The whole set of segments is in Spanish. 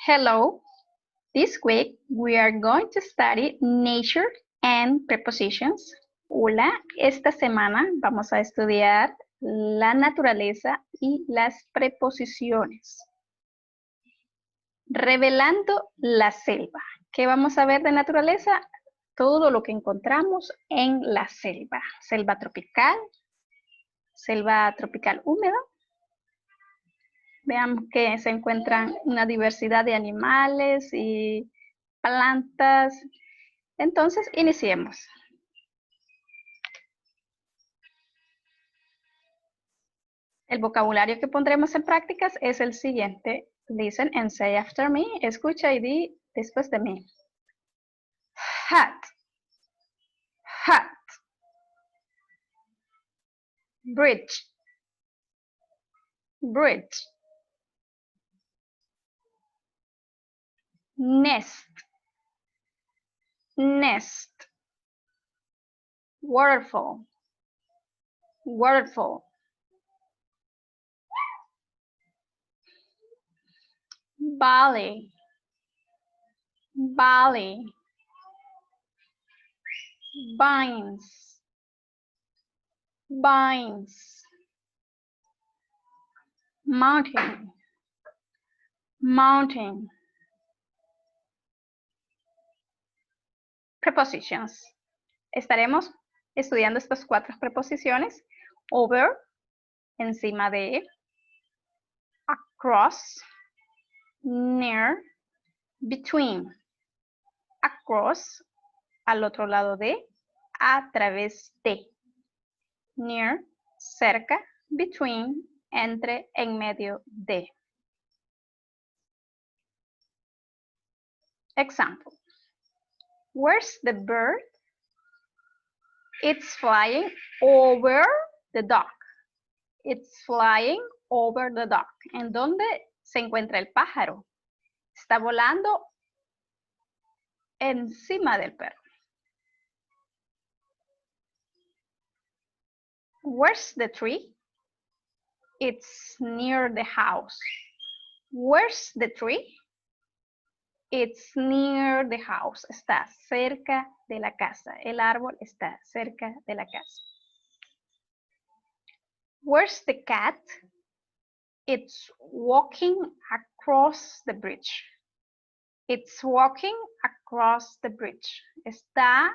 Hello. This week we are going to study nature and prepositions. Hola, esta semana vamos a estudiar la naturaleza y las preposiciones. Revelando la selva. ¿Qué vamos a ver de naturaleza? Todo lo que encontramos en la selva. Selva tropical húmeda. Veamos que se encuentran una diversidad de animales y plantas. Entonces, iniciemos. El vocabulario que pondremos en prácticas es el siguiente. Listen and say after me. Escucha y di después de mí. Hat. Hat. Bridge. Bridge. Nest. Nest. Waterfall. Waterfall. Valley. Valley. Vines. Vines. Mountain. Mountain. Prepositions. Estaremos estudiando estas 4 preposiciones. Over, encima de. Across, near, between. Across, al otro lado de, a través de. Near, cerca, between, entre, en medio de. Example. Where's the bird? It's flying over the dock. It's flying over the dock. ¿En dónde se encuentra el pájaro? Está volando encima del perro. Where's the tree? It's near the house. Where's the tree? It's near the house. Está cerca de la casa. El árbol está cerca de la casa. Where's the cat? It's walking across the bridge. It's walking across the bridge. Está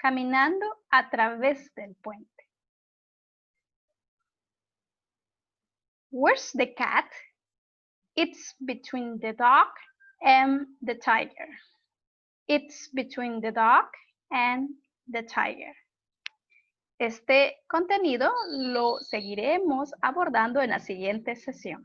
caminando a través del puente. Where's the cat? It's between the dog and the tiger. It's between the dog and the tiger. Este contenido lo seguiremos abordando en la siguiente sesión.